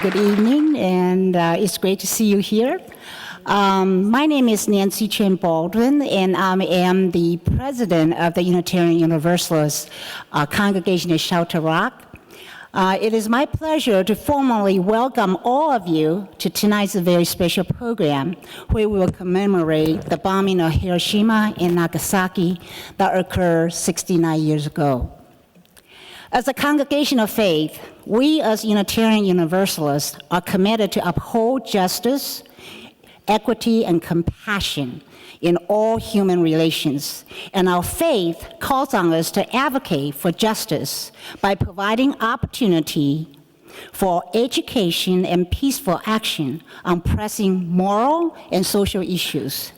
Good evening, and it's great to see you here. My name is Nancy Chen Baldwin, and I am the president of the Unitarian Universalist congregation at Shelter Rock. It is my pleasure to formally welcome all of you to tonight's very special program, where we will commemorate the bombing of Hiroshima and Nagasaki that occurred 69 years ago. As a congregation of faith, we as Unitarian Universalists are committed to uphold justice, equity, and compassion in all human relations. And our faith calls on us to advocate for justice by providing opportunity for education and peaceful action on pressing moral and social issues.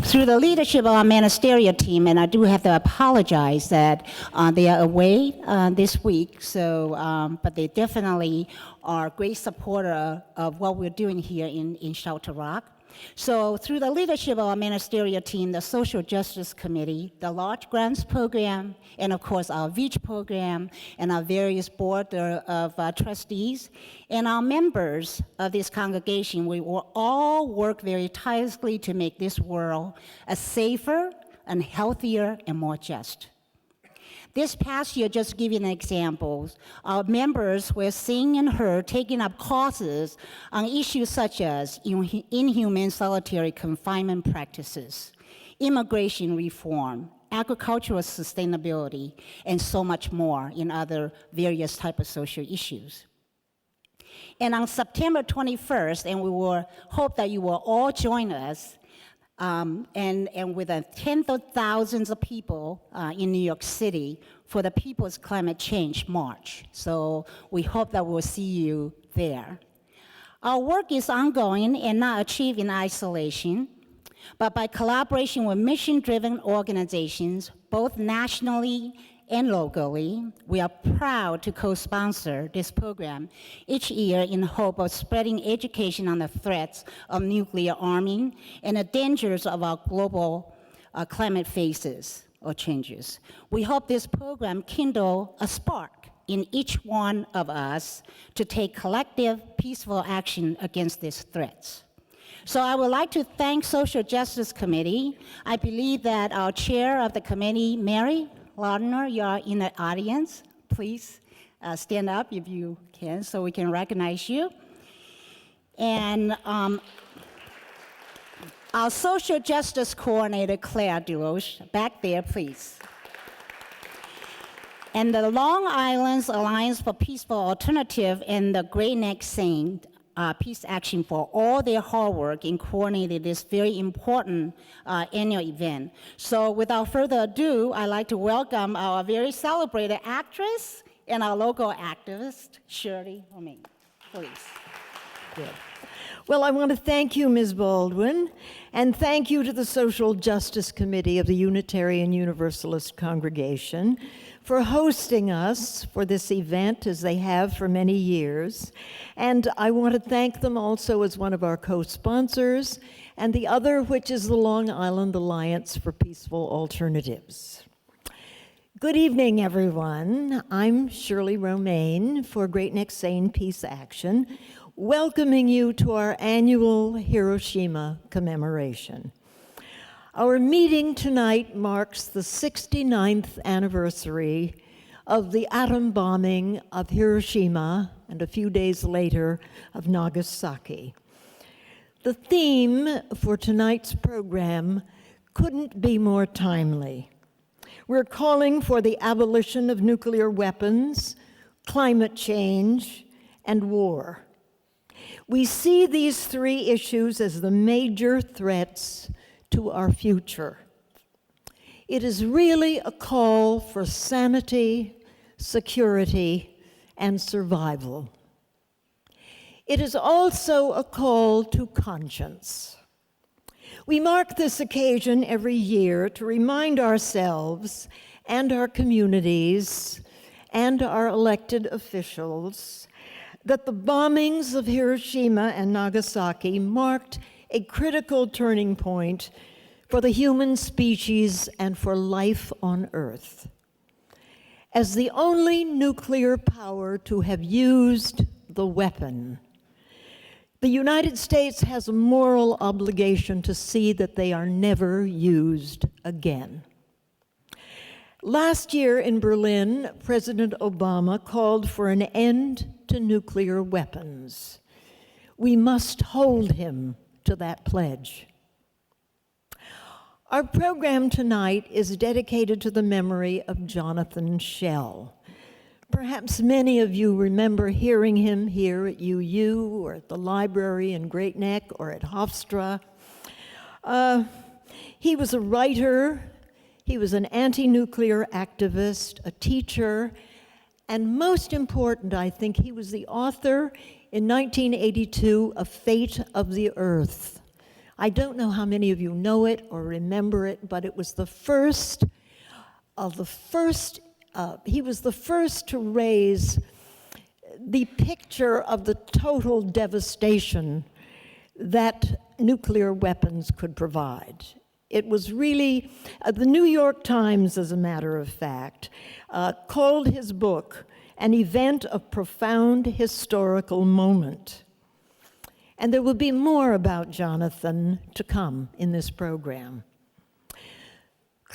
Through the leadership of our ministerial team, and I do have to apologize that they are away this week, but they definitely are a great supporter of what we're doing here in Shelter Rock. So through the leadership of our ministerial team, the Social Justice Committee, the Large Grants Program, and of course our VEACH program, and our various board of trustees, and our members of this congregation, we will all work very tirelessly to make this world a safer and healthier and more just. This past year, just to give you an example, our members were seen and heard taking up causes on issues such as inhumane solitary confinement practices, immigration reform, agricultural sustainability, and so much more in other various types of social issues. And on September 21st, and we will hope that you will all join us, and with tens of thousands of people in New York City for the People's Climate Change March. So we hope that we'll see you there. Our work is ongoing and not achieved in isolation, but by collaboration with mission-driven organizations, both nationally and locally. We are proud to co-sponsor this program each year in hope of spreading education on the threats of nuclear arming and the dangers of our global climate phases or changes. We hope this program kindle a spark in each one of us to take collective, peaceful action against these threats. So I would like to thank Social Justice Committee. I believe that our chair of the committee, Mary Lardner, you are in the audience. Please stand up if you can so we can recognize you. And our Social Justice Coordinator, Claire DeLoche, back there, please. And the Long Island's Alliance for Peaceful Alternative and the Great Neck Saint Peace Action for all their hard work in coordinating this very important annual event. So without further ado, I'd like to welcome our very celebrated actress and our local activist, Shirley Homing. Please. Good. Well, I want to thank you, Ms. Baldwin, and thank you to the Social Justice Committee of the Unitarian Universalist congregation for hosting us for this event, as they have for many years. And I want to thank them also as one of our co-sponsors, and the other, which is the Long Island Alliance for Peaceful Alternatives. Good evening, everyone. I'm Shirley Romaine for Great Neck Saint Peace Action, welcoming you to our annual Hiroshima commemoration. Our meeting tonight marks the 69th anniversary of the atom bombing of Hiroshima and a few days later of Nagasaki. The theme for tonight's program couldn't be more timely. We're calling for the abolition of nuclear weapons, climate change, and war. We see these three issues as the major threats to our future. It is really a call for sanity, security, and survival. It is also a call to conscience. We mark this occasion every year to remind ourselves and our communities and our elected officials that the bombings of Hiroshima and Nagasaki marked a critical turning point for the human species and for life on Earth. As the only nuclear power to have used the weapon, the United States has a moral obligation to see that they are never used again. Last year in Berlin, President Obama called for an end to nuclear weapons. We must hold him to that pledge. Our program tonight is dedicated to the memory of Jonathan Schell. Perhaps many of you remember hearing him here at UU or at the library in Great Neck or at Hofstra. He was a writer, he was an anti-nuclear activist, a teacher, and most important, I think, he was the author in 1982 of Fate of the Earth. I don't know how many of you know it or remember it, but it was the first of the first, he was the first to raise the picture of the total devastation that nuclear weapons could provide. It was really, the New York Times, as a matter of fact, called his book an event of profound historical moment. And there will be more about Jonathan to come in this program.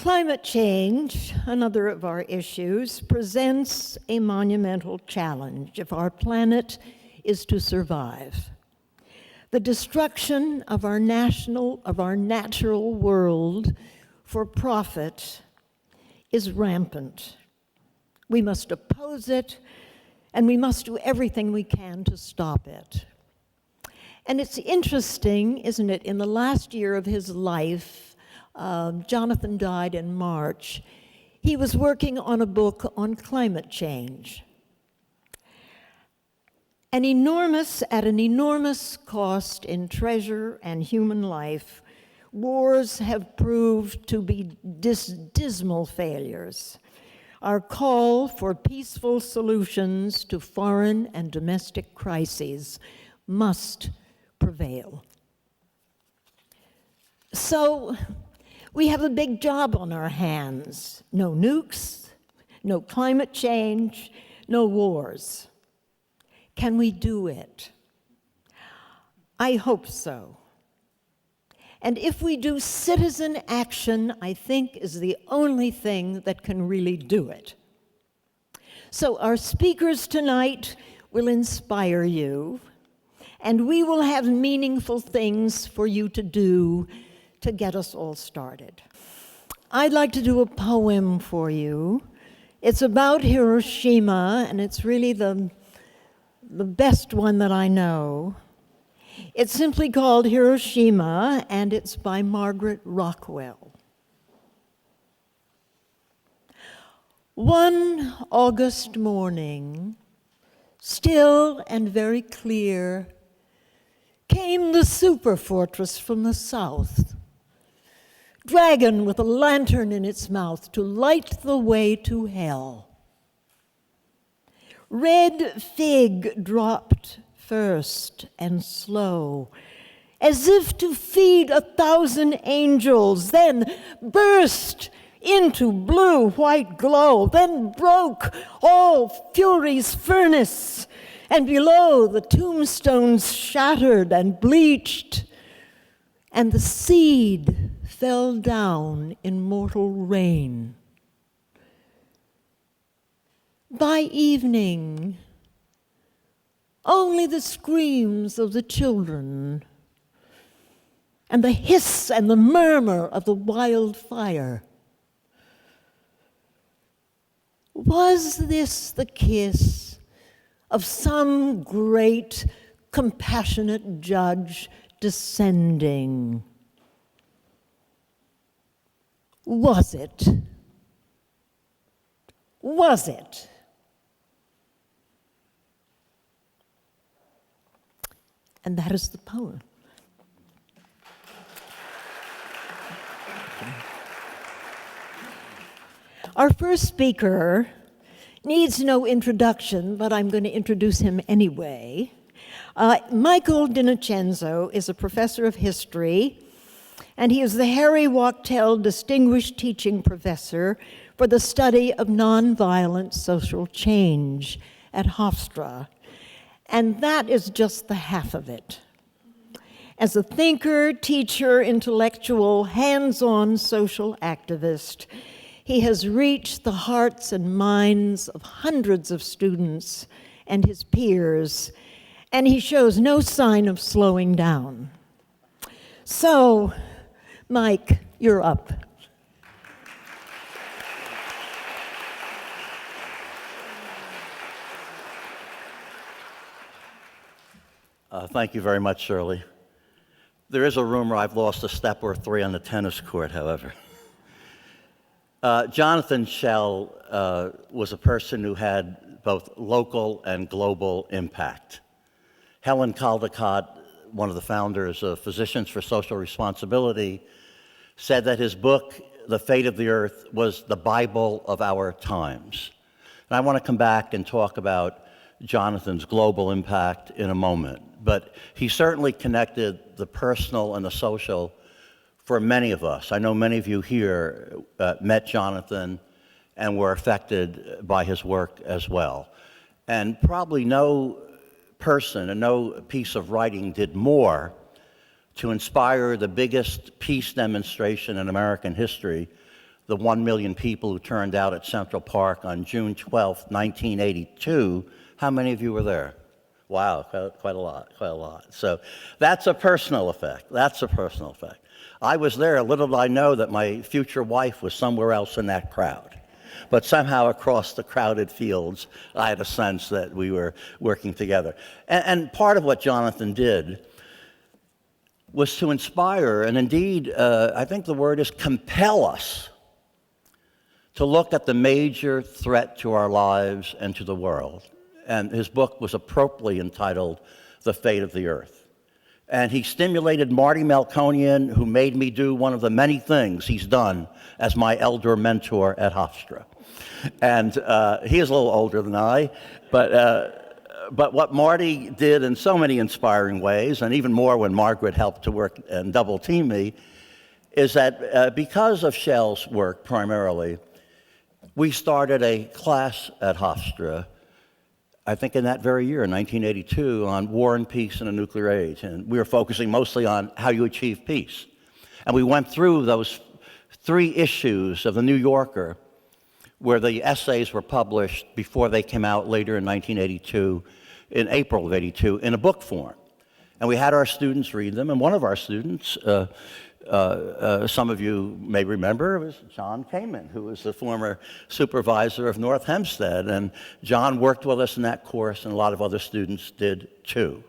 Climate change, another of our issues, presents a monumental challenge if our planet is to survive. The destruction of our natural world for profit is rampant. We must oppose it, and we must do everything we can to stop it. And it's interesting, isn't it, in the last year of his life, Jonathan died in March, he was working on a book on climate change. At an enormous cost in treasure and human life, wars have proved to be dismal failures. Our call for peaceful solutions to foreign and domestic crises must prevail. So we have a big job on our hands. No nukes, no climate change, no wars. Can we do it? I hope so. And if we do, citizen action, I think, is the only thing that can really do it. So our speakers tonight will inspire you, and we will have meaningful things for you to do to get us all started. I'd like to do a poem for you. It's about Hiroshima, and it's really the best one that I know. It's simply called Hiroshima, and it's by Margaret Rockwell. One August morning, still and very clear, came the super fortress from the south, dragon with a lantern in its mouth to light the way to hell. Red fig dropped first and slow, as if to feed 1,000 angels, then burst into blue-white glow, then broke all fury's furnace, and below the tombstones shattered and bleached, and the seed fell down in mortal rain. By evening, only the screams of the children and the hiss and the murmur of the wildfire. Was this the kiss of some great, compassionate judge descending? Was it? Was it? And that is the poem. Our first speaker needs no introduction, but I'm going to introduce him anyway. Michael DiNocenzo is a professor of history, and he is the Harry Wachtell Distinguished Teaching Professor for the study of nonviolent social change at Hofstra. And that is just the half of it. As a thinker, teacher, intellectual, hands-on social activist, he has reached the hearts and minds of hundreds of students and his peers, and he shows no sign of slowing down. So, Mike, you're up. Thank you very much, Shirley. There is a rumor I've lost a step or three on the tennis court, however. Jonathan Schell was a person who had both local and global impact. Helen Caldecott, one of the founders of Physicians for Social Responsibility, said that his book, The Fate of the Earth, was the Bible of our times. And I want to come back and talk about Jonathan's global impact in a moment. But he certainly connected the personal and the social for many of us. I know many of you here met Jonathan and were affected by his work as well. And probably no person and no piece of writing did more to inspire the biggest peace demonstration in American history, the 1 million people who turned out at Central Park on June 12, 1982, how many of you were there? Wow, quite a lot. So that's a personal effect. I was there. Little did I know that my future wife was somewhere else in that crowd. But somehow across the crowded fields, I had a sense that we were working together. And part of what Jonathan did was to inspire, and indeed, I think the word is compel us to look at the major threat to our lives and to the world. And his book was appropriately entitled The Fate of the Earth. And he stimulated Marty Melkonian, who made me do one of the many things he's done as my elder mentor at Hofstra. And he is a little older than I, but what Marty did in so many inspiring ways, and even more when Margaret helped to work and double team me, is that because of Shell's work primarily, we started a class at Hofstra, I think in that very year, 1982, on war and peace in a nuclear age. And we were focusing mostly on how you achieve peace. And we went through those 3 issues of the New Yorker, where the essays were published before they came out later in 1982, in April of 82, in a book form. And we had our students read them, and one of our students, some of you may remember, was John Kamen, who was the former supervisor of North Hempstead. And John worked with us in that course, and a lot of other students did too.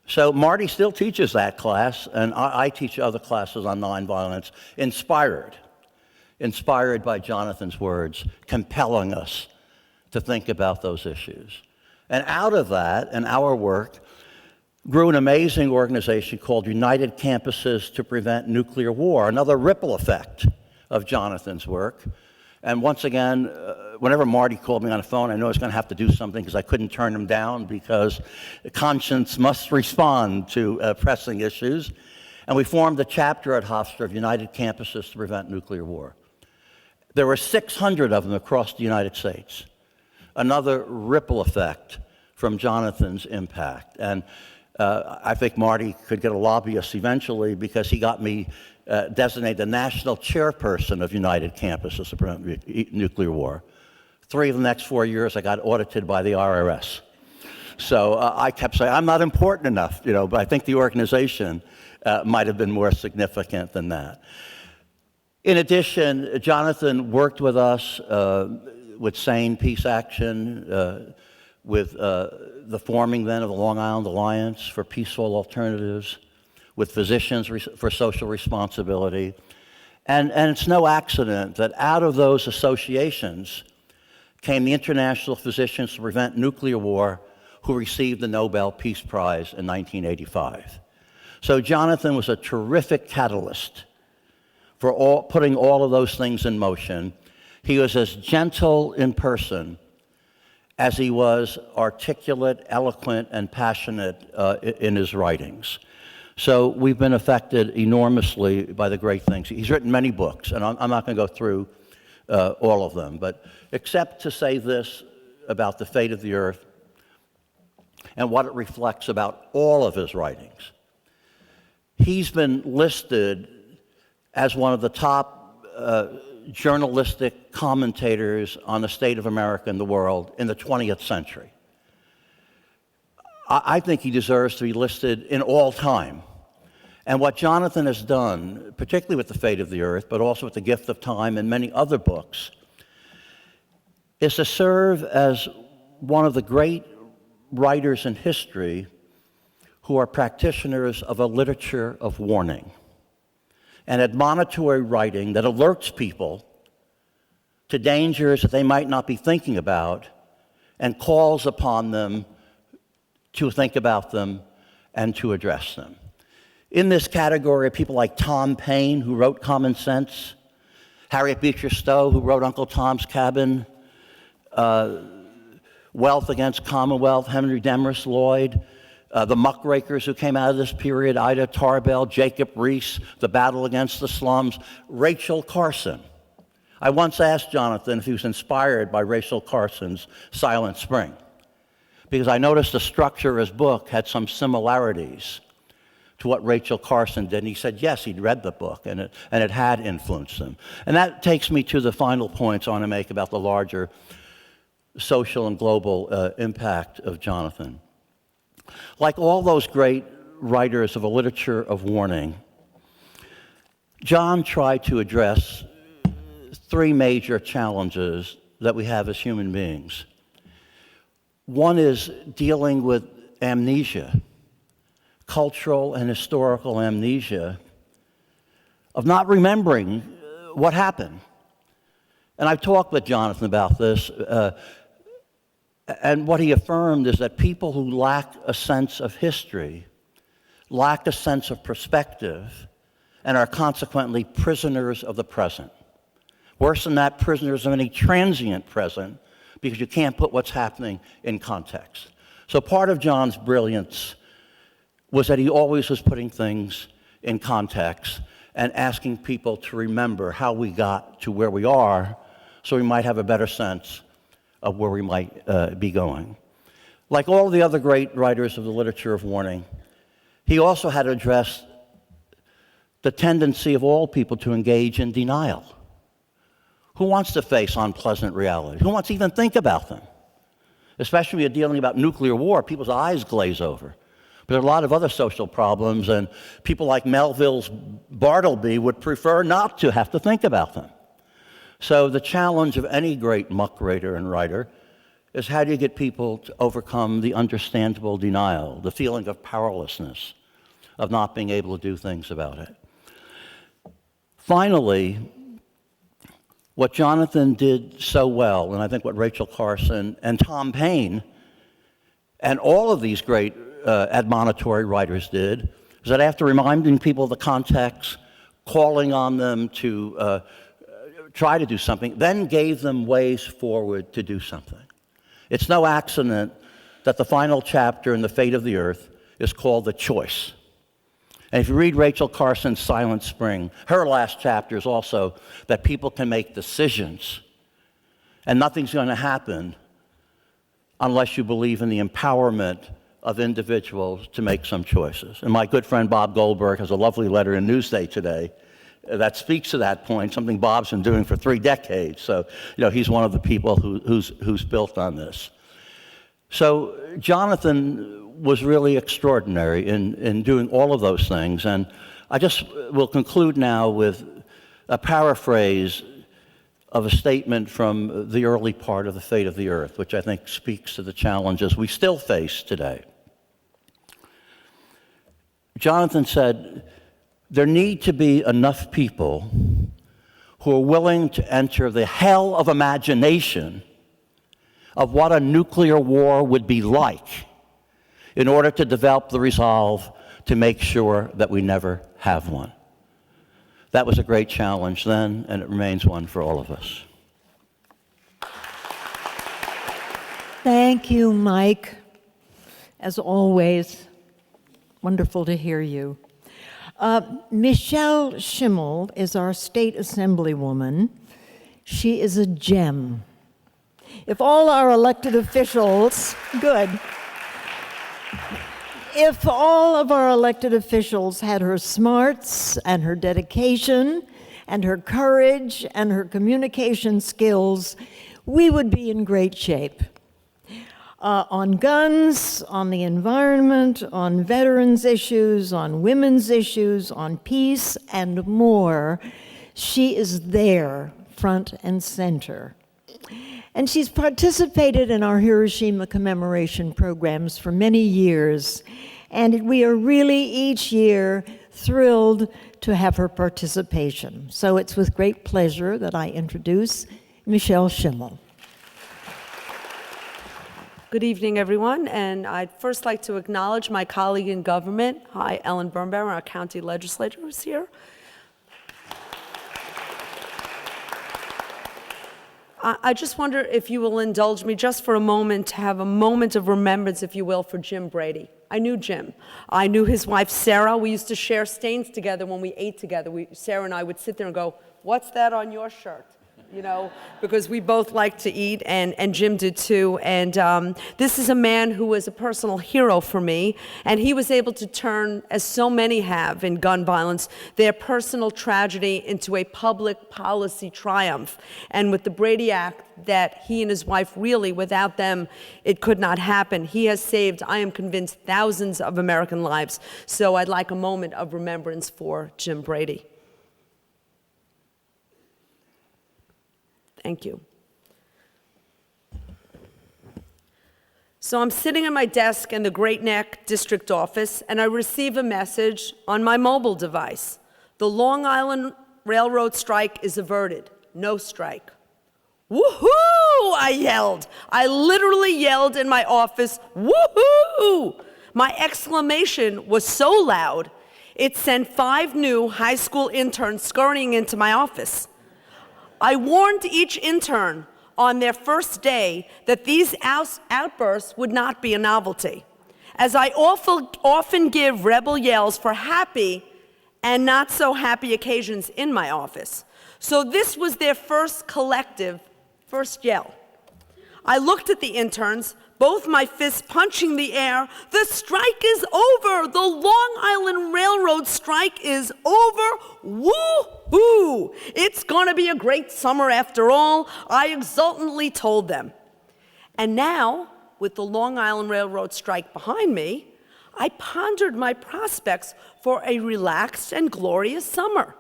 So Marty still teaches that class, and I teach other classes on nonviolence, inspired by Jonathan's words, compelling us to think about those issues. And out of that, and our work, grew an amazing organization called United Campuses to Prevent Nuclear War, another ripple effect of Jonathan's work. And once again, whenever Marty called me on the phone, I knew I was going to have to do something because I couldn't turn him down, because conscience must respond to pressing issues. And we formed a chapter at Hofstra of United Campuses to Prevent Nuclear War. There were 600 of them across the United States. Another ripple effect from Jonathan's impact. And I think Marty could get a lobbyist eventually, because he got me designated the national chairperson of United Campuses to Prevent Nuclear War. 3 of the next 4 years, I got audited by the IRS. So I kept saying, I'm not important enough, but I think the organization might have been more significant than that. In addition, Jonathan worked with us with Sane Peace Action, with the forming then of the Long Island Alliance for Peaceful Alternatives, with Physicians for Social Responsibility. And it's no accident that out of those associations came the International Physicians to Prevent Nuclear War, who received the Nobel Peace Prize in 1985. So Jonathan was a terrific catalyst for putting all of those things in motion. He was as gentle in person as he was articulate, eloquent, and passionate in his writings. So we've been affected enormously by the great things. He's written many books, and I'm not going to go through all of them, but except to say this about the fate of the earth and what it reflects about all of his writings. He's been listed as one of the top journalistic commentators on the state of America and the world in the 20th century. I think he deserves to be listed in all time. And what Jonathan has done, particularly with The Fate of the Earth, but also with The Gift of Time and many other books, is to serve as one of the great writers in history who are practitioners of a literature of warning, and admonitory writing that alerts people to dangers that they might not be thinking about, and calls upon them to think about them and to address them. In this category are people like Tom Paine, who wrote Common Sense, Harriet Beecher Stowe, who wrote Uncle Tom's Cabin, Wealth Against Commonwealth, Henry Demarest Lloyd, the muckrakers who came out of this period, Ida Tarbell, Jacob Riis, The Battle Against the Slums, Rachel Carson. I once asked Jonathan if he was inspired by Rachel Carson's Silent Spring, because I noticed the structure of his book had some similarities to what Rachel Carson did. And he said, yes, he'd read the book, and it had influenced him. And that takes me to the final points I want to make about the larger social and global impact of Jonathan. Like all those great writers of a literature of warning, John tried to address three major challenges that we have as human beings. One is dealing with amnesia, cultural and historical amnesia, of not remembering what happened. And I've talked with Jonathan about this, and what he affirmed is that people who lack a sense of history, lack a sense of perspective, and are consequently prisoners of the present. Worse than that, prisoners of any transient present, because you can't put what's happening in context. So part of John's brilliance was that he always was putting things in context and asking people to remember how we got to where we are so we might have a better sense of where we might be going. Like all the other great writers of the literature of warning, he also had to address the tendency of all people to engage in denial. Who wants to face unpleasant realities? Who wants to even think about them? Especially when you're dealing about nuclear war, people's eyes glaze over. But there are a lot of other social problems, and people like Melville's Bartleby would prefer not to have to think about them. So the challenge of any great muckraker and writer is how do you get people to overcome the understandable denial, the feeling of powerlessness, of not being able to do things about it. Finally, what Jonathan did so well, and I think what Rachel Carson and Tom Paine and all of these great admonitory writers did, is that after reminding people of the context, calling on them to try to do something, then gave them ways forward to do something. It's no accident that the final chapter in The Fate of the Earth is called The Choice. And if you read Rachel Carson's Silent Spring, her last chapter is also that people can make decisions, and nothing's going to happen unless you believe in the empowerment of individuals to make some choices. And my good friend Bob Goldberg has a lovely letter in Newsday today that speaks to that point, something Bob's been doing for 3 decades. So, he's one of the people who's built on this. So Jonathan was really extraordinary in doing all of those things. And I just will conclude now with a paraphrase of a statement from the early part of The Fate of the Earth, which I think speaks to the challenges we still face today. Jonathan said, there need to be enough people who are willing to enter the hell of imagination of what a nuclear war would be like in order to develop the resolve to make sure that we never have one. That was a great challenge then, and it remains one for all of us. Thank you, Mike. As always, wonderful to hear you. Michelle Schimmel is our state assemblywoman. She is a gem. If all our elected officials, if all of our elected officials had her smarts and her dedication and her courage and her communication skills, we would be in great shape. On guns, on the environment, on veterans issues, on women's issues, on peace, and more, she is there, front and center. And she's participated in our Hiroshima commemoration programs for many years, and we are really each year thrilled to have her participation. So it's with great pleasure that I introduce Michelle Schimmel. Good evening, everyone, and I'd first like to acknowledge my colleague in government, Ellen Birnbaum, our county legislator, who's here. I just wonder if you will indulge me just for a moment to have a moment of remembrance, if you will, for Jim Brady. I knew Jim. I knew his wife, Sarah. We used to share stains together when we ate together. Sarah and I would sit there and go, "What's that on your shirt?" because we both like to eat, and Jim did too. And this is a man who was a personal hero for me, and he was able to turn, as so many have in gun violence, their personal tragedy into a public policy triumph. And with the Brady Act, that he and his wife really, without them, it could not happen. He has saved, I am convinced, thousands of American lives. So I'd like a moment of remembrance for Jim Brady. Thank you. So I'm sitting at my desk in the Great Neck District Office, and I receive a message on my mobile device. The Long Island Railroad strike is averted. No strike. Woohoo! I yelled. I literally yelled in my office, woohoo! My exclamation was so loud, it sent 5 new high school interns scurrying into my office. I warned each intern on their first day that these outbursts would not be a novelty, as I often give rebel yells for happy and not so happy occasions in my office. So this was their first collective yell. I looked at the interns, both my fists punching the air. The strike is over. The Long Island Railroad strike is over. Woo-hoo! It's going to be a great summer after all, I exultantly told them. And now, with the Long Island Railroad strike behind me, I pondered my prospects for a relaxed and glorious summer.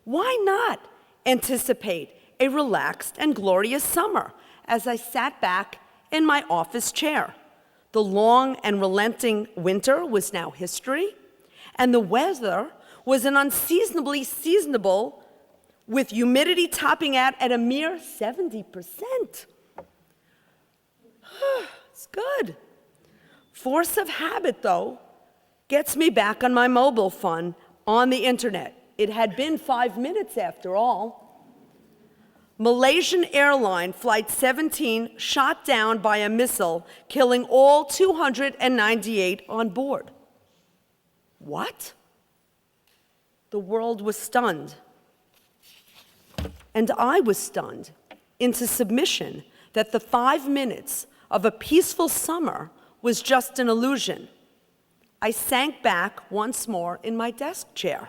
Why not anticipate a relaxed and glorious summer as I sat back in my office chair? The long and relenting winter was now history, and the weather was an unseasonably seasonable, with humidity topping out at a mere 70%. It's good. Force of habit, though, gets me back on my mobile phone on the internet. It had been 5 minutes after all. Malaysian airline Flight 17 shot down by a missile, killing all 298 on board. What? The world was stunned. And I was stunned into submission that the 5 minutes of a peaceful summer was just an illusion. I sank back once more in my desk chair.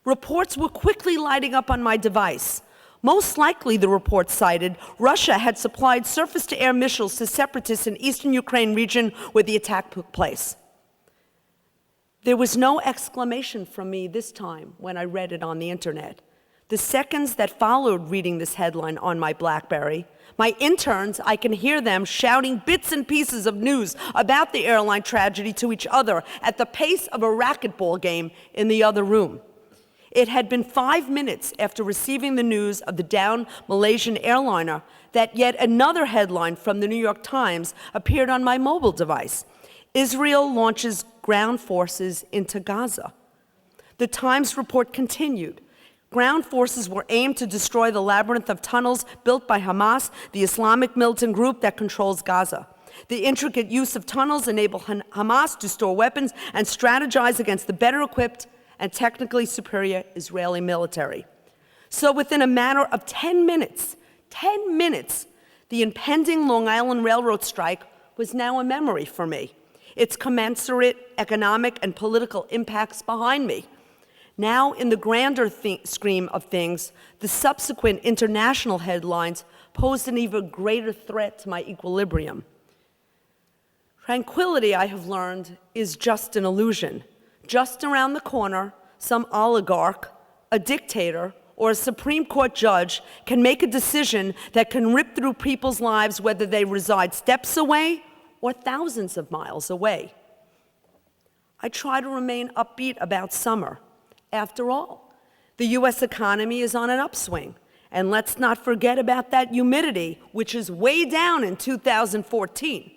Reports were quickly lighting up on my device. Most likely, the report cited, Russia had supplied surface-to-air missiles to separatists in eastern Ukraine region where the attack took place. There was no exclamation from me this time when I read it on the internet. The seconds that followed reading this headline on my BlackBerry, my interns, I can hear them shouting bits and pieces of news about the airline tragedy to each other at the pace of a racquetball game in the other room. It had been 5 minutes after receiving the news of the downed Malaysian airliner that yet another headline from the New York Times appeared on my mobile device. Israel launches ground forces into Gaza. The Times report continued. Ground forces were aimed to destroy the labyrinth of tunnels built by Hamas, the Islamic militant group that controls Gaza. The intricate use of tunnels enabled Hamas to store weapons and strategize against the better equipped and technically superior Israeli military. So within a matter of 10 minutes, the impending Long Island Railroad strike was now a memory for me. Its commensurate economic and political impacts behind me. Now, in the grander scheme of things, the subsequent international headlines posed an even greater threat to my equilibrium. Tranquility, I have learned, is just an illusion. Just around the corner, some oligarch, a dictator, or a Supreme Court judge can make a decision that can rip through people's lives whether they reside steps away or thousands of miles away. I try to remain upbeat about summer. After all, the U.S. economy is on an upswing. And let's not forget about that humidity, which is way down in 2014.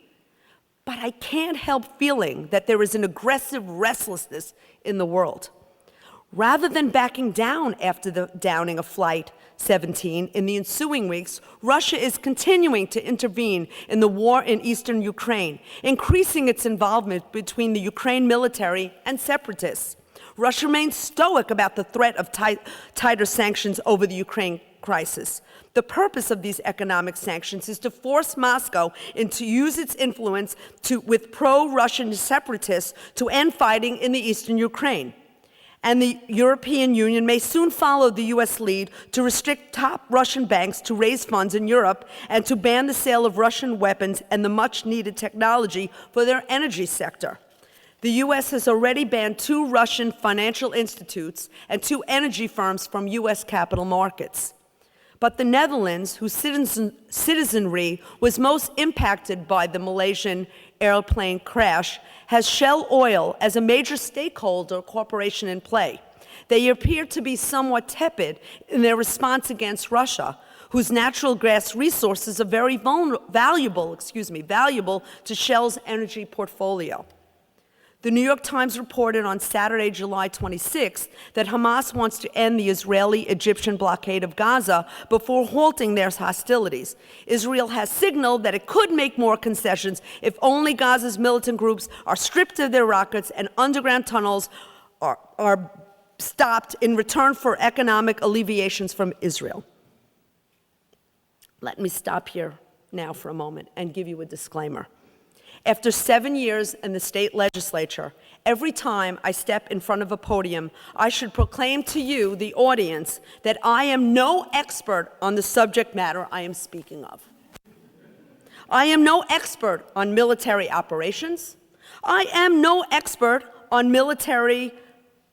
But I can't help feeling that there is an aggressive restlessness in the world. Rather than backing down after the downing of Flight 17 in the ensuing weeks, Russia is continuing to intervene in the war in eastern Ukraine, increasing its involvement between the Ukraine military and separatists. Russia remains stoic about the threat of tighter sanctions over the Ukraine crisis. The purpose of these economic sanctions is to force Moscow to use its influence with pro-Russian separatists to end fighting in the eastern Ukraine. And the European Union may soon follow the US lead to restrict top Russian banks to raise funds in Europe and to ban the sale of Russian weapons and the much-needed technology for their energy sector. The US has already banned 2 Russian financial institutes and 2 energy firms from US capital markets. But the Netherlands, whose citizenry was most impacted by the Malaysian airplane crash, has Shell Oil as a major stakeholder corporation in play. They appear to be somewhat tepid in their response against Russia, whose natural gas resources are very valuable to Shell's energy portfolio. The New York Times reported on Saturday, July 26th, that Hamas wants to end the Israeli-Egyptian blockade of Gaza before halting their hostilities. Israel has signaled that it could make more concessions if only Gaza's militant groups are stripped of their rockets and underground tunnels are stopped in return for economic alleviations from Israel. Let me stop here now for a moment and give you a disclaimer. After 7 years in the state legislature, every time I step in front of a podium, I should proclaim to you, the audience, that I am no expert on the subject matter I am speaking of. I am no expert on military operations. I am no expert on military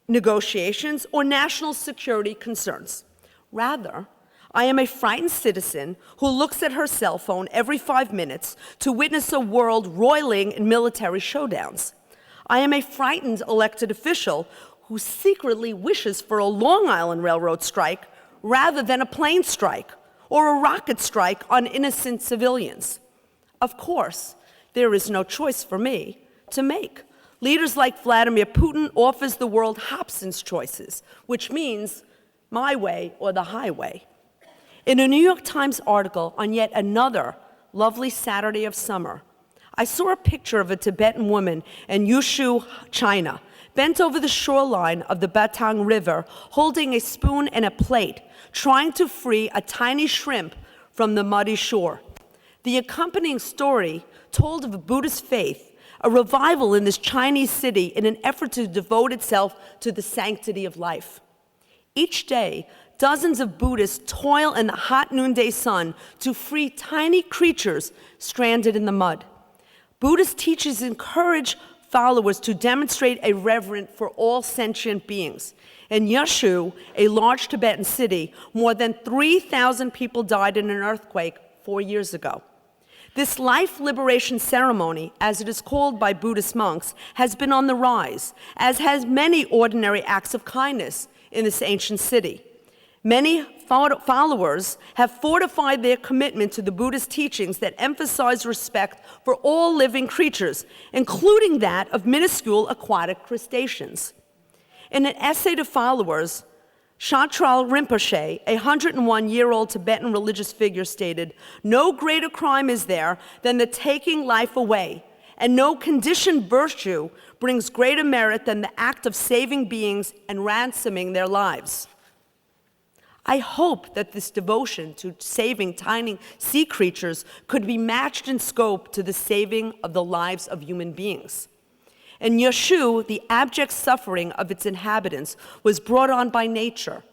negotiations or national security concerns. Rather, I am a frightened citizen who looks at her cell phone every 5 minutes to witness a world roiling in military showdowns. I am a frightened elected official who secretly wishes for a Long Island Railroad strike rather than a plane strike or a rocket strike on innocent civilians. Of course, there is no choice for me to make. Leaders like Vladimir Putin offers the world Hobson's choices, which means my way or the highway. In a New York Times article on yet another lovely Saturday of summer, I saw a picture of a Tibetan woman in Yushu, China, bent over the shoreline of the Batang River, holding a spoon and a plate, trying to free a tiny shrimp from the muddy shore. The accompanying story told of a Buddhist faith, a revival in this Chinese city in an effort to devote itself to the sanctity of life. Each day, dozens of Buddhists toil in the hot noonday sun to free tiny creatures stranded in the mud. Buddhist teachings encourage followers to demonstrate a reverence for all sentient beings. In Yushu, a large Tibetan city, more than 3,000 people died in an earthquake 4 years ago. This life liberation ceremony, as it is called by Buddhist monks, has been on the rise, as has many ordinary acts of kindness in this ancient city. Many followers have fortified their commitment to the Buddhist teachings that emphasize respect for all living creatures, including that of minuscule aquatic crustaceans. In an essay to followers, Shantral Rinpoche, a 101-year-old Tibetan religious figure, stated, "No greater crime is there than the taking life away, and no conditioned virtue brings greater merit than the act of saving beings and ransoming their lives." I hope that this devotion to saving tiny sea creatures could be matched in scope to the saving of the lives of human beings. In Yushu, the abject suffering of its inhabitants was brought on by nature,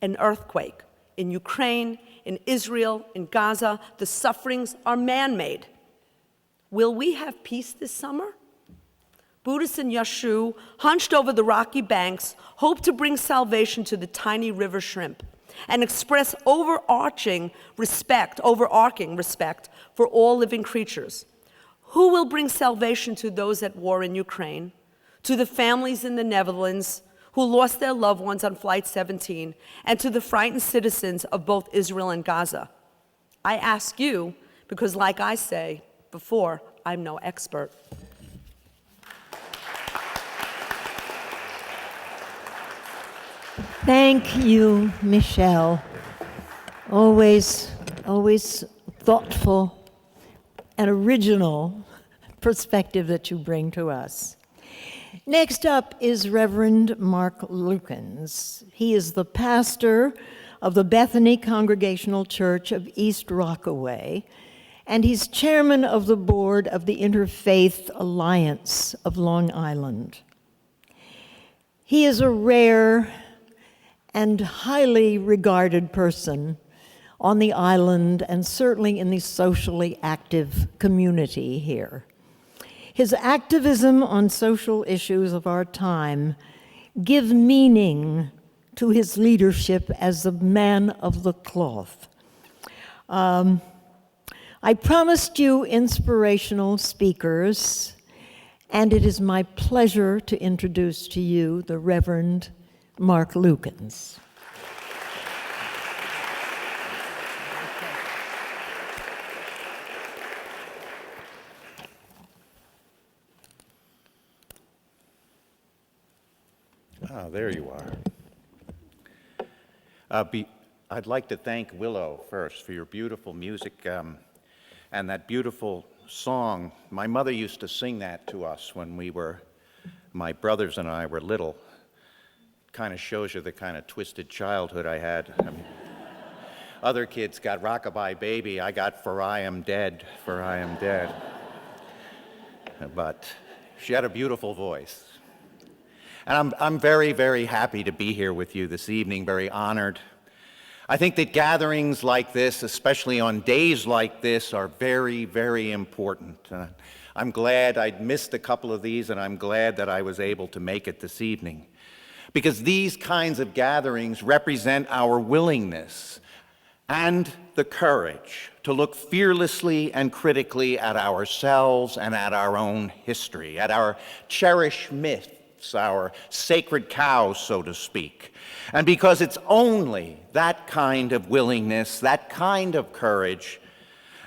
an earthquake. In Ukraine, in Israel, in Gaza, the sufferings are man-made. Will we have peace this summer? Buddhists in Yushu, hunched over the rocky banks, hope to bring salvation to the tiny river shrimp and express overarching respect for all living creatures. Who will bring salvation to those at war in Ukraine, to the families in the Netherlands who lost their loved ones on Flight 17, and to the frightened citizens of both Israel and Gaza? I ask you because, like I say before, I'm no expert. Thank you, Michelle. Always thoughtful and original perspective that you bring to us. Next up is Reverend Mark Lukens. He is the pastor of the Bethany Congregational Church of East Rockaway, and he's chairman of the board of the Interfaith Alliance of Long Island. He is a rare and highly regarded person on the island and certainly in the socially active community here. His activism on social issues of our time give meaning to his leadership as a man of the cloth. I promised you inspirational speakers, and it is my pleasure to introduce to you the Reverend Mark Lukens. Ah, there you are. I'd like to thank Willow first for your beautiful music and that beautiful song. My mother used to sing that to us when my brothers and I were little. Kind of shows you the kind of twisted childhood I had. I mean, other kids got Rockabye Baby. I got For I Am Dead, For I Am Dead. But she had a beautiful voice. And I'm very, very happy to be here with you this evening, very honored. I think that gatherings like this, especially on days like this, are very, very important. I'm glad I'd missed a couple of these, and I'm glad that I was able to make it this evening. Because these kinds of gatherings represent our willingness and the courage to look fearlessly and critically at ourselves and at our own history, at our cherished myths, our sacred cows, so to speak. And because it's only that kind of willingness, that kind of courage,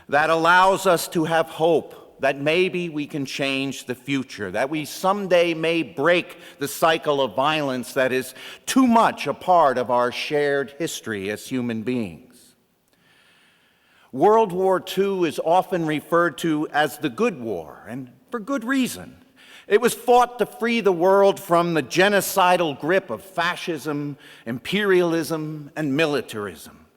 that allows us to have hope that maybe we can change the future, that we someday may break the cycle of violence that is too much a part of our shared history as human beings. World War II is often referred to as the Good War, and for good reason. It was fought to free the world from the genocidal grip of fascism, imperialism, and militarism.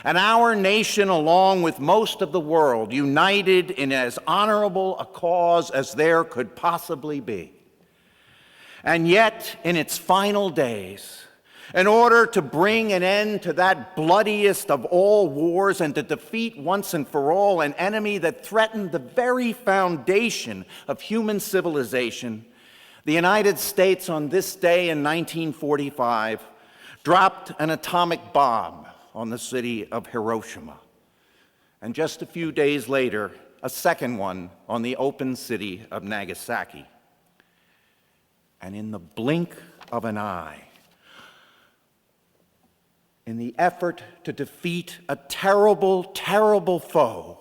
And our nation, along with most of the world, united in as honorable a cause as there could possibly be. And yet, in its final days, in order to bring an end to that bloodiest of all wars and to defeat once and for all an enemy that threatened the very foundation of human civilization, the United States on this day in 1945 dropped an atomic bomb on the city of Hiroshima. And just a few days later, a second one on the open city of Nagasaki. And in the blink of an eye, in the effort to defeat a terrible, terrible foe,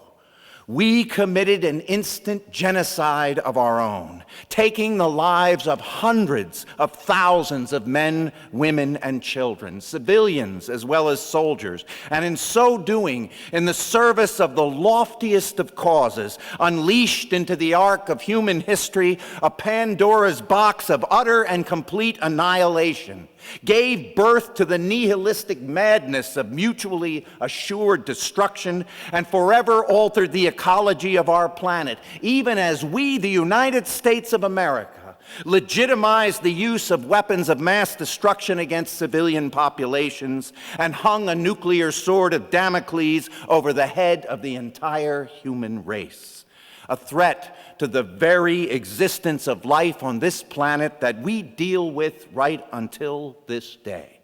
we committed an instant genocide of our own, taking the lives of hundreds of thousands of men, women, and children, civilians as well as soldiers, and in so doing, in the service of the loftiest of causes, unleashed into the arc of human history a Pandora's box of utter and complete annihilation, gave birth to the nihilistic madness of mutually assured destruction, and forever altered the ecology of our planet, even as we, the United States of America, legitimized the use of weapons of mass destruction against civilian populations and hung a nuclear sword of Damocles over the head of the entire human race. A threat to the very existence of life on this planet that we deal with right until this day.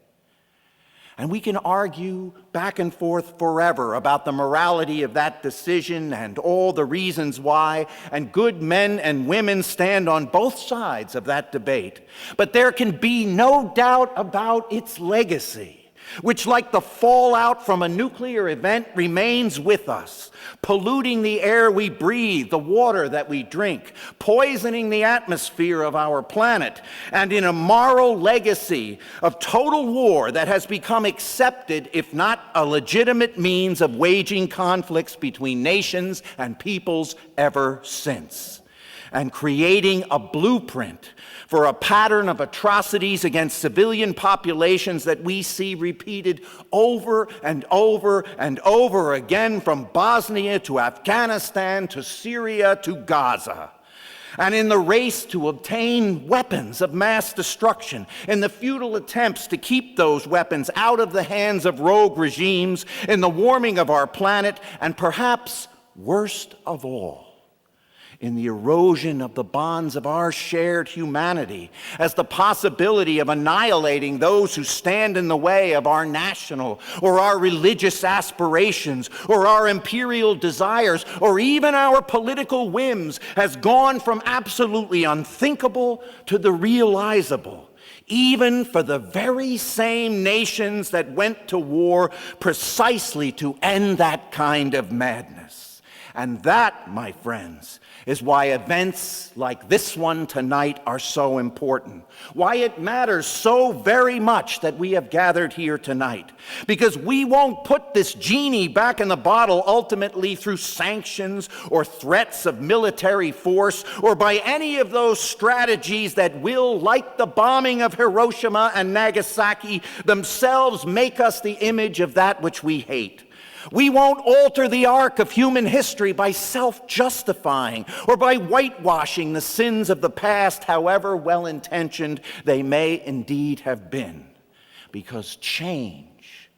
And we can argue back and forth forever about the morality of that decision and all the reasons why, and good men and women stand on both sides of that debate. But there can be no doubt about its legacy, which, like the fallout from a nuclear event, remains with us, polluting the air we breathe, the water that we drink, poisoning the atmosphere of our planet, and in a moral legacy of total war that has become accepted, if not a legitimate means of waging conflicts between nations and peoples ever since. and creating a blueprint for a pattern of atrocities against civilian populations that we see repeated over and over and over again, from Bosnia to Afghanistan to Syria to Gaza. And in the race to obtain weapons of mass destruction, in the futile attempts to keep those weapons out of the hands of rogue regimes, in the warming of our planet, and perhaps worst of all, in the erosion of the bonds of our shared humanity, as the possibility of annihilating those who stand in the way of our national or our religious aspirations or our imperial desires or even our political whims has gone from absolutely unthinkable to the realizable, even for the very same nations that went to war precisely to end that kind of madness. And that, my friends, is why events like this one tonight are so important. Why it matters so very much that we have gathered here tonight. Because we won't put this genie back in the bottle ultimately through sanctions or threats of military force or by any of those strategies that will, like the bombing of Hiroshima and Nagasaki, themselves make us the image of that which we hate. We won't alter the arc of human history by self-justifying or by whitewashing the sins of the past, however well-intentioned they may indeed have been. Because change,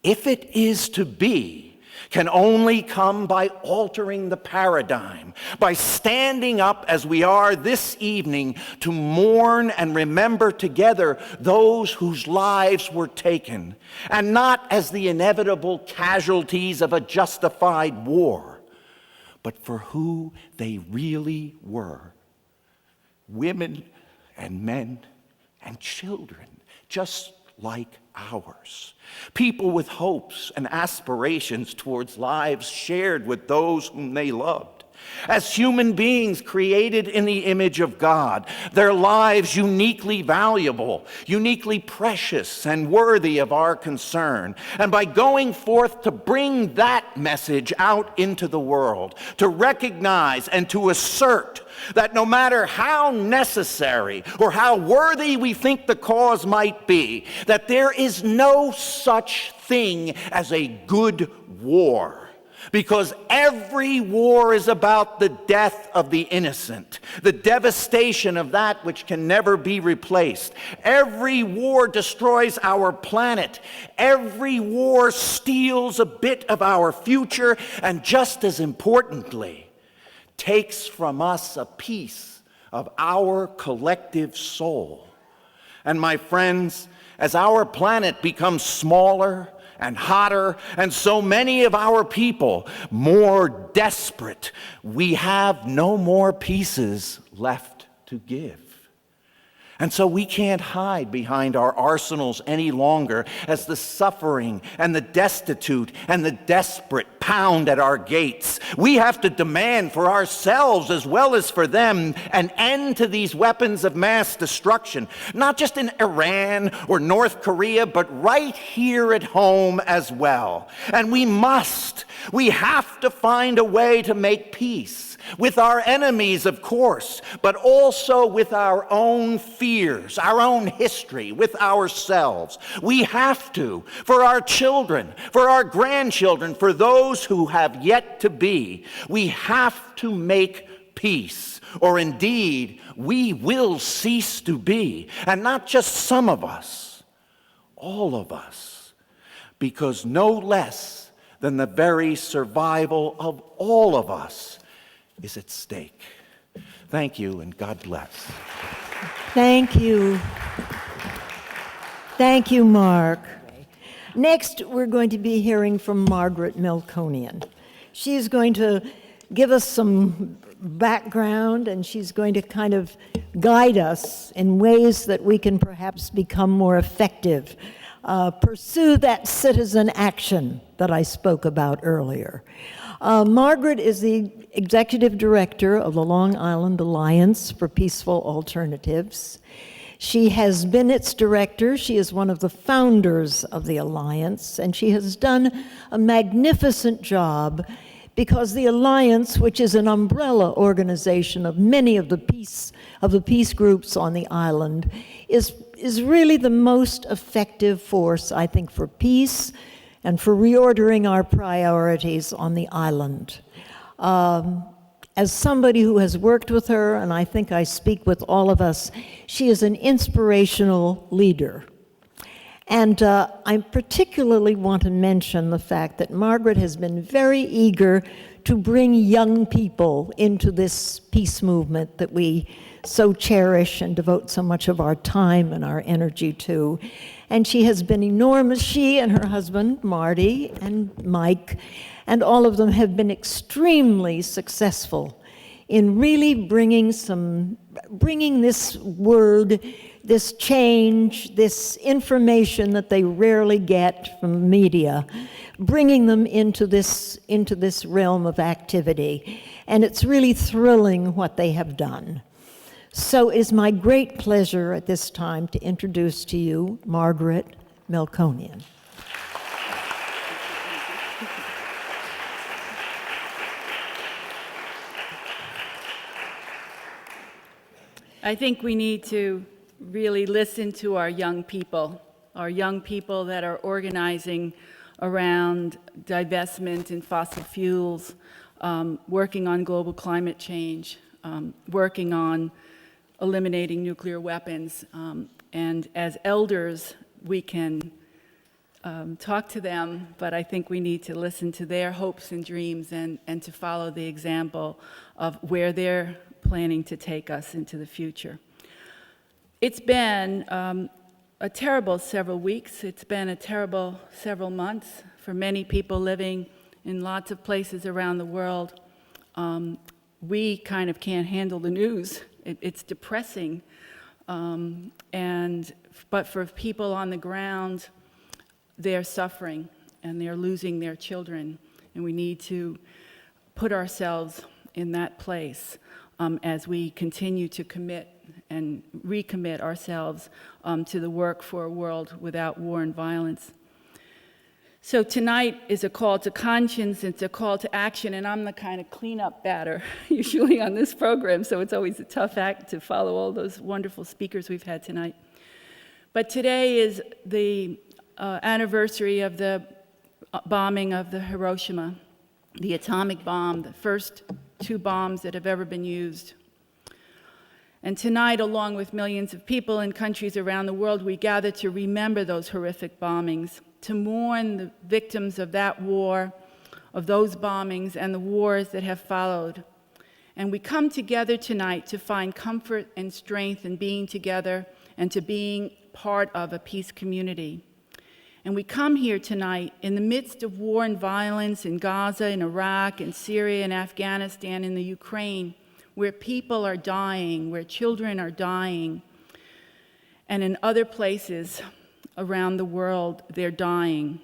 if it is to be, can only come by altering the paradigm, by standing up as we are this evening to mourn and remember together those whose lives were taken, and not as the inevitable casualties of a justified war, but for who they really were. Women and men and children, just like ours. People with hopes and aspirations towards lives shared with those whom they loved. As human beings created in the image of God, their lives uniquely valuable, uniquely precious, and worthy of our concern. And by going forth to bring that message out into the world, to recognize and to assert that no matter how necessary or how worthy we think the cause might be, that there is no such thing as a good war. Because every war is about the death of the innocent, the devastation of that which can never be replaced. Every war destroys our planet. Every war steals a bit of our future, and just as importantly, takes from us a piece of our collective soul. And my friends, as our planet becomes smaller and hotter, and so many of our people more desperate, we have no more pieces left to give. And so we can't hide behind our arsenals any longer as the suffering and the destitute and the desperate pound at our gates. We have to demand for ourselves as well as for them an end to these weapons of mass destruction, not just in Iran or North Korea, but right here at home as well. And we have to find a way to make peace. With our enemies, of course, but also with our own fears, our own history, with ourselves. We have to, for our children, for our grandchildren, for those who have yet to be, we have to make peace, or indeed, we will cease to be. And not just some of us, all of us, because no less than the very survival of all of us is at stake. Thank you, and God bless. Thank you. Thank you, Mark. Next, we're going to be hearing from Margaret Melkonian. She's going to give us some background, and she's going to kind of guide us in ways that we can perhaps become more effective. Pursue that citizen action that I spoke about earlier. Margaret is the executive director of the Long Island Alliance for Peaceful Alternatives. She has been its director. She is one of the founders of the Alliance, and she has done a magnificent job because the Alliance, which is an umbrella organization of many of the peace groups on the island, is really the most effective force, I think, for peace and for reordering our priorities on the island. As somebody who has worked with her, and I think I speak with all of us, she is an inspirational leader. And I particularly want to mention the fact that Margaret has been very eager to bring young people into this peace movement that we so cherish and devote so much of our time and our energy to. And she has been enormous. She and her husband, Marty, and Mike, and all of them have been extremely successful in really bringing this word, this change, this information that they rarely get from media, bringing them into this realm of activity. And it's really thrilling what they have done. So it is my great pleasure at this time to introduce to you Margaret Melkonian. I think we need to really listen to our young people that are organizing around divestment in fossil fuels, working on global climate change, working on eliminating nuclear weapons. And as elders, we can talk to them, but I think we need to listen to their hopes and dreams and to follow the example of where they're planning to take us into the future. It's been a terrible several weeks. It's been a terrible several months for many people living in lots of places around the world. We kind of can't handle the news. It's depressing. But for people on the ground, they're suffering and they're losing their children. And we need to put ourselves in that place as we continue to commit and recommit ourselves to the work for a world without war and violence. So tonight is a call to conscience, it's a call to action, and I'm the kind of cleanup batter usually on this program, so it's always a tough act to follow all those wonderful speakers we've had tonight. But today is the anniversary of the bombing of the Hiroshima, the atomic bomb, the first 2 bombs that have ever been used. And tonight, along with millions of people in countries around the world, we gather to remember those horrific bombings, to mourn the victims of that war, of those bombings, and the wars that have followed. And we come together tonight to find comfort and strength in being together and to being part of a peace community. And we come here tonight in the midst of war and violence in Gaza, in Iraq, in Syria, in Afghanistan, in the Ukraine, where people are dying, where children are dying, and in other places around the world, they're dying.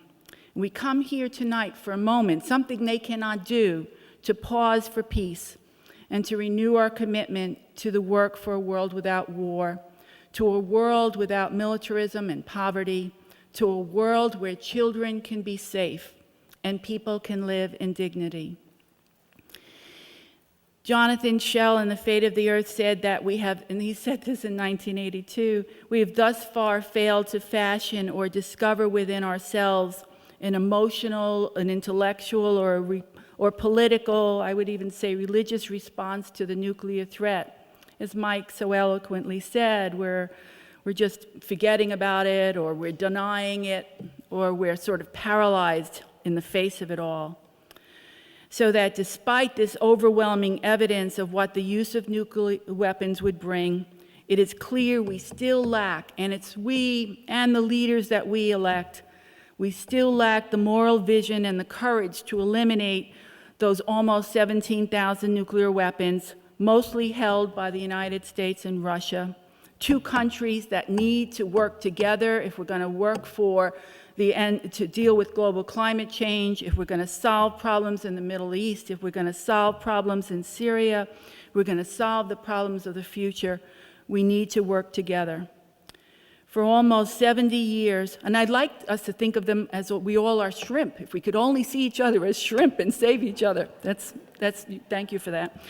We come here tonight for a moment, something they cannot do, to pause for peace and to renew our commitment to the work for a world without war, to a world without militarism and poverty, to a world where children can be safe and people can live in dignity. Jonathan Schell in The Fate of the Earth said that we have, and he said this in 1982, we have thus far failed to fashion or discover within ourselves an emotional, an intellectual, or political, I would even say religious response to the nuclear threat. As Mike so eloquently said, we're just forgetting about it, or we're denying it, or we're sort of paralyzed in the face of it all. So that despite this overwhelming evidence of what the use of nuclear weapons would bring, it is clear we still lack, and it's we and the leaders that we elect, we still lack the moral vision and the courage to eliminate those almost 17,000 nuclear weapons, mostly held by the United States and Russia. 2 countries that need to work together if we're going to work for the end, to deal with global climate change, if we're going to solve problems in the Middle East, if we're going to solve problems in Syria, we're going to solve the problems of the future, we need to work together. For almost 70 years, and I'd like us to think of them as we all are shrimp. If we could only see each other as shrimp and save each other. Thank you for that.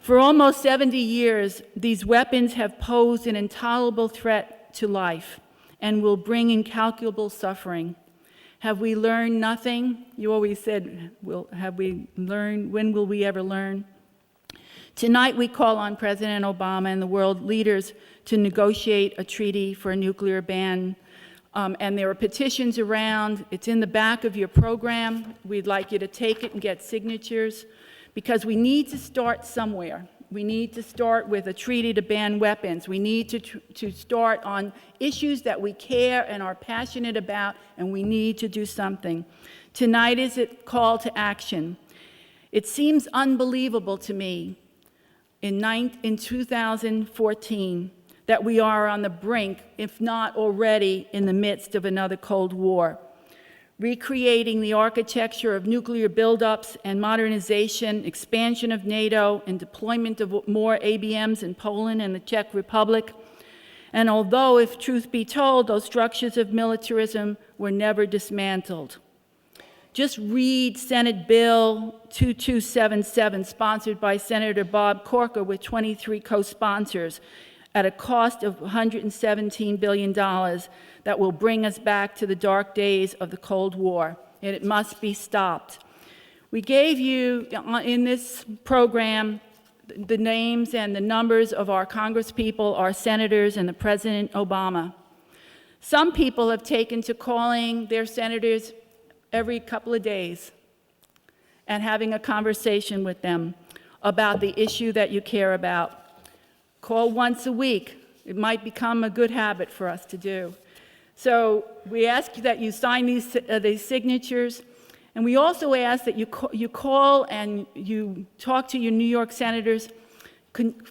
For almost 70 years, these weapons have posed an intolerable threat to life and will bring incalculable suffering. Have we learned nothing? You always said, have we learned? When will we ever learn? Tonight we call on President Obama and the world leaders to negotiate a treaty for a nuclear ban. And there are petitions around. It's in the back of your program. We'd like you to take it and get signatures, because we need to start somewhere. We need to start with a treaty to ban weapons. We need to start on issues that we care and are passionate about, and we need to do something. Tonight is a call to action. It seems unbelievable to me in 2014 that we are on the brink, if not already in the midst of another Cold War. Recreating the architecture of nuclear buildups and modernization, expansion of NATO, and deployment of more ABMs in Poland and the Czech Republic. And although, if truth be told, those structures of militarism were never dismantled. Just read Senate Bill 2277, sponsored by Senator Bob Corker with 23 co-sponsors, at a cost of $117 billion that will bring us back to the dark days of the Cold War, and it must be stopped. We gave you, in this program, the names and the numbers of our congresspeople, our senators, and the President Obama. Some people have taken to calling their senators every couple of days and having a conversation with them about the issue that you care about. Call once a week. It might become a good habit for us to do. So we ask that you sign these signatures, and we also ask that you call and you talk to your New York senators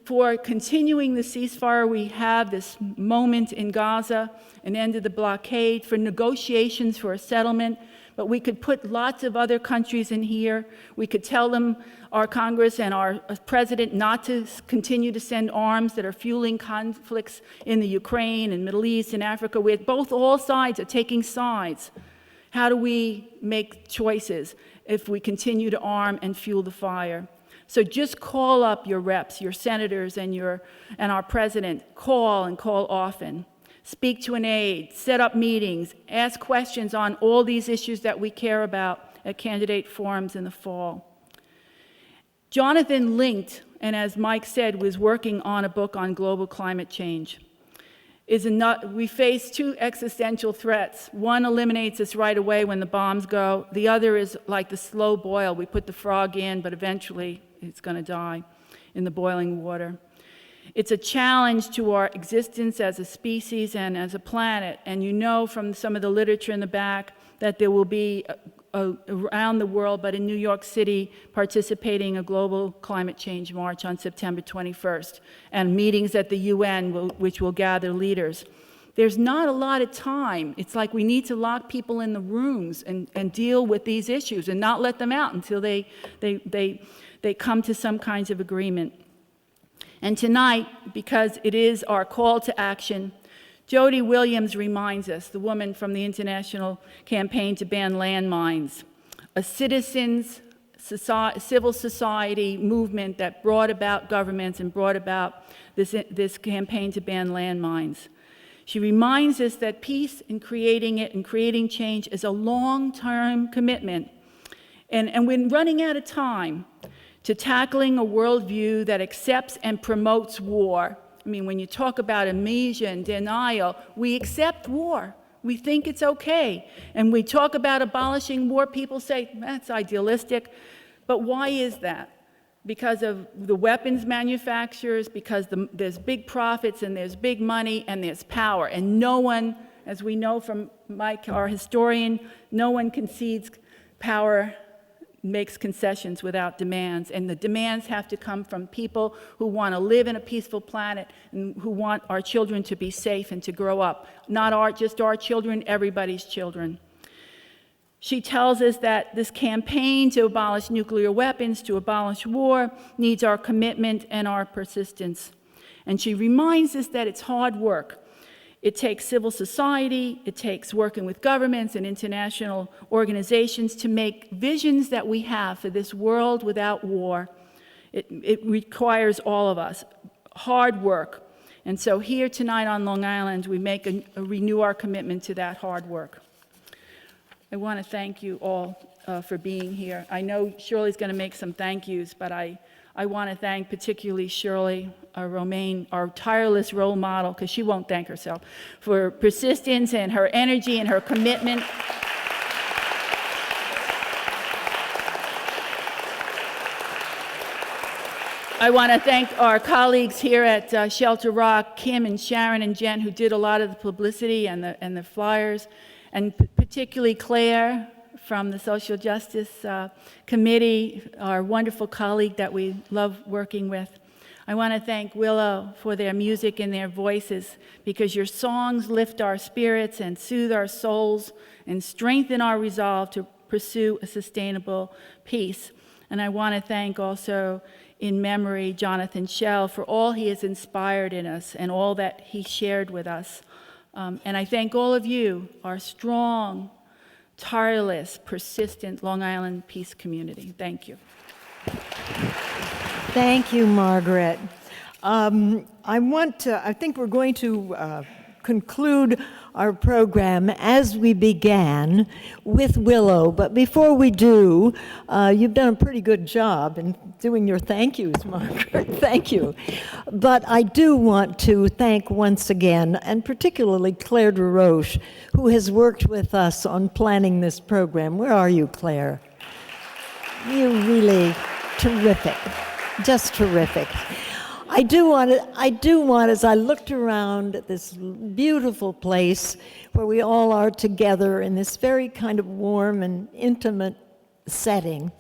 for continuing the ceasefire we have, this moment in Gaza, an end of the blockade, for negotiations for a settlement. But we could put lots of other countries in here. We could tell them, our Congress and our President, not to continue to send arms that are fueling conflicts in the Ukraine and Middle East and Africa, where all sides are taking sides. How do we make choices if we continue to arm and fuel the fire? So just call up your reps, your senators, and our President. Call and call often. Speak to an aide, set up meetings, ask questions on all these issues that we care about at candidate forums in the fall. Jonathan linked, and as Mike said, was working on a book on global climate change. We face two existential threats. One eliminates us right away when the bombs go. The other is like the slow boil. We put the frog in, but eventually it's going to die in the boiling water. It's a challenge to our existence as a species and as a planet. And you know from some of the literature in the back that there will be around the world, but in New York City, participating in a global climate change march on September 21st, and meetings at the UN which will gather leaders. There's not a lot of time. It's like we need to lock people in the rooms and deal with these issues and not let them out until they come to some kinds of agreement. And tonight, because it is our call to action, Jody Williams reminds us, the woman from the International Campaign to Ban Landmines, a civil society movement that brought about governments and brought about this campaign to ban landmines. She reminds us that peace and creating it and creating change is a long-term commitment. And we're running out of time to tackling a worldview that accepts and promotes war. I mean, when you talk about amnesia and denial, we accept war. We think it's okay. And we talk about abolishing war, people say, that's idealistic. But why is that? Because of the weapons manufacturers, because there's big profits and there's big money and there's power. And no one, as we know from Mike, our historian, no one concedes power, makes concessions without demands, and the demands have to come from people who want to live in a peaceful planet and who want our children to be safe and to grow up. Not just our children, everybody's children. She tells us that this campaign to abolish nuclear weapons, to abolish war, needs our commitment and our persistence. And she reminds us that it's hard work. It takes civil society, it takes working with governments and international organizations to make visions that we have for this world without war. It requires all of us, hard work. And so here tonight on Long Island, we renew our commitment to that hard work. I want to thank you all for being here. I know Shirley's going to make some thank yous, but I want to thank particularly Shirley Romaine, our tireless role model, because she won't thank herself, for persistence and her energy and her commitment. I want to thank our colleagues here at Shelter Rock, Kim and Sharon and Jen, who did a lot of the publicity and the flyers, and particularly Claire from the Social Justice Committee, our wonderful colleague that we love working with. I want to thank Willow for their music and their voices, because your songs lift our spirits and soothe our souls and strengthen our resolve to pursue a sustainable peace. And I want to thank also, in memory, Jonathan Schell for all he has inspired in us and all that he shared with us. And I thank all of you, our strong, tireless, persistent Long Island peace community. Thank you. Thank you, Margaret. I think we're going to conclude our program as we began with Willow. But before we do, you've done a pretty good job in doing your thank yous, Margaret. Thank you. But I do want to thank once again, and particularly Claire DeRoche, who has worked with us on planning this program. Where are you, Claire? You're really terrific. Just terrific. I do want, as I looked around at this beautiful place where we all are together in this very kind of warm and intimate setting,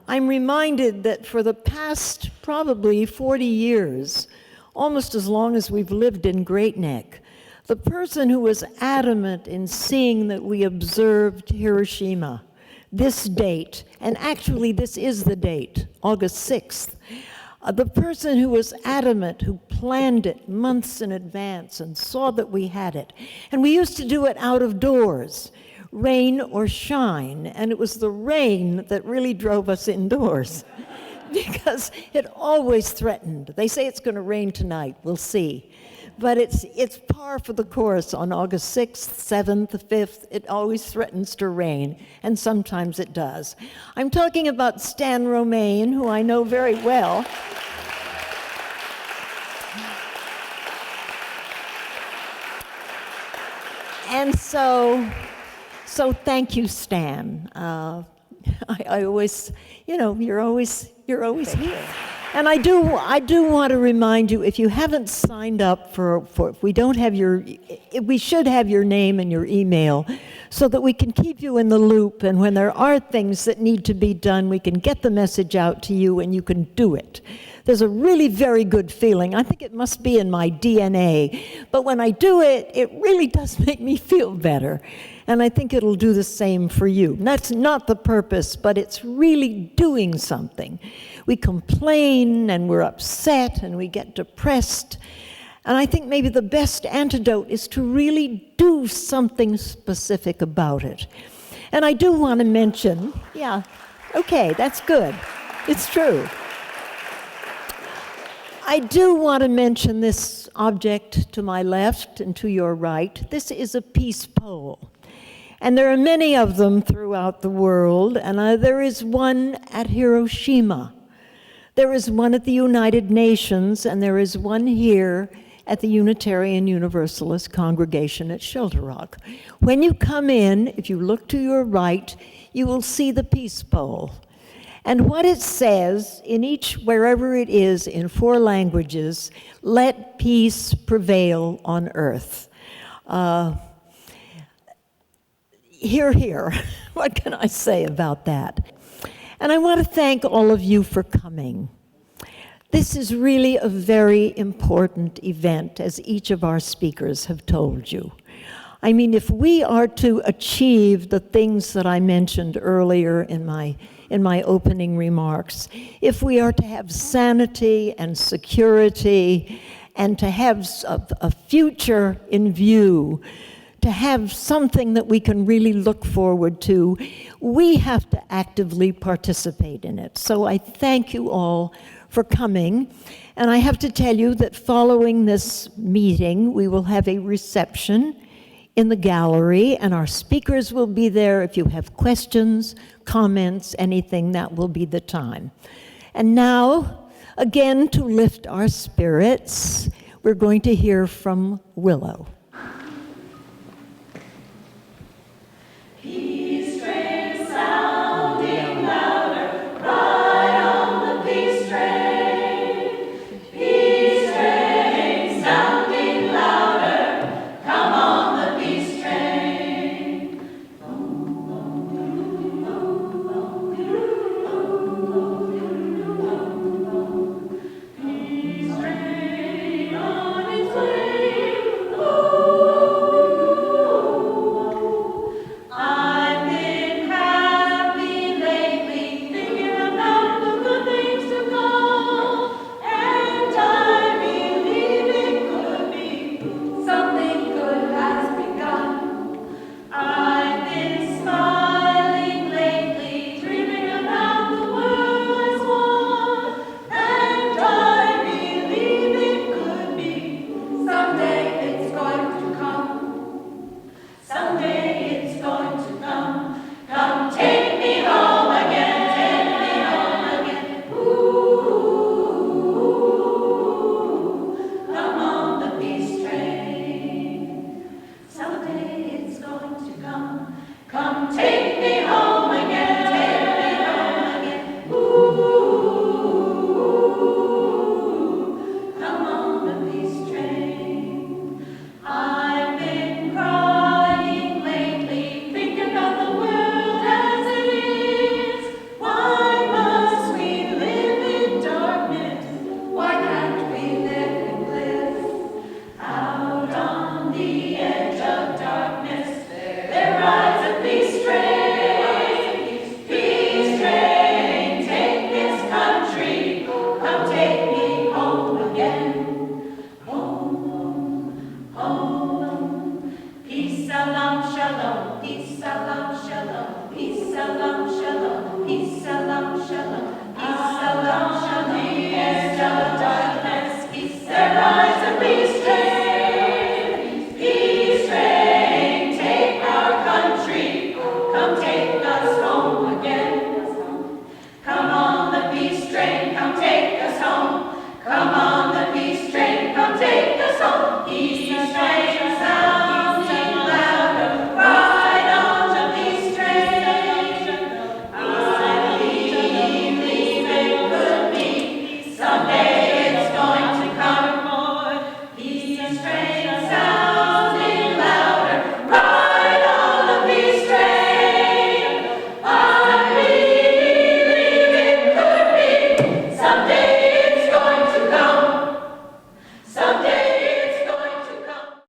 I'm reminded that for the past probably 40 years, almost as long as we've lived in Great Neck, the person who was adamant in seeing that we observed Hiroshima, this date, and actually this is the date, August 6th, the person who was adamant, who planned it months in advance and saw that we had it. And we used to do it out of doors, rain or shine, and it was the rain that really drove us indoors because it always threatened. They say it's going to rain tonight, we'll see. But it's par for the course on August 6th, 7th, 5th. It always threatens to rain, and sometimes it does. I'm talking about Stan Romaine, who I know very well. And so thank you, Stan. I always, you're always here. And I do want to remind you, if you haven't signed up if we should have your name and your email so that we can keep you in the loop, and when there are things that need to be done, we can get the message out to you and you can do it. There's a really very good feeling. I think it must be in my DNA, but when I do it, it really does make me feel better. And I think it'll do the same for you. That's not the purpose, but it's really doing something. We complain and we're upset and we get depressed. And I think maybe the best antidote is to really do something specific about it. And I do want to mention, okay, that's good. It's true. I do want to mention this object to my left and to your right. This is a peace pole. And there are many of them throughout the world, and there is one at Hiroshima. There is one at the United Nations, and there is one here at the Unitarian Universalist congregation at Shelter Rock. When you come in, if you look to your right, you will see the peace pole. And what it says in wherever it is, in 4 languages, let peace prevail on earth. Hear, hear. What can I say about that? And I want to thank all of you for coming. This is really a very important event, as each of our speakers have told you. I mean, if we are to achieve the things that I mentioned earlier in my opening remarks, if we are to have sanity and security and to have a future in view, to have something that we can really look forward to, we have to actively participate in it. So I thank you all for coming. And I have to tell you that following this meeting, we will have a reception in the gallery, and our speakers will be there. If you have questions, comments, anything, that will be the time. And now, again, to lift our spirits, we're going to hear from Willow.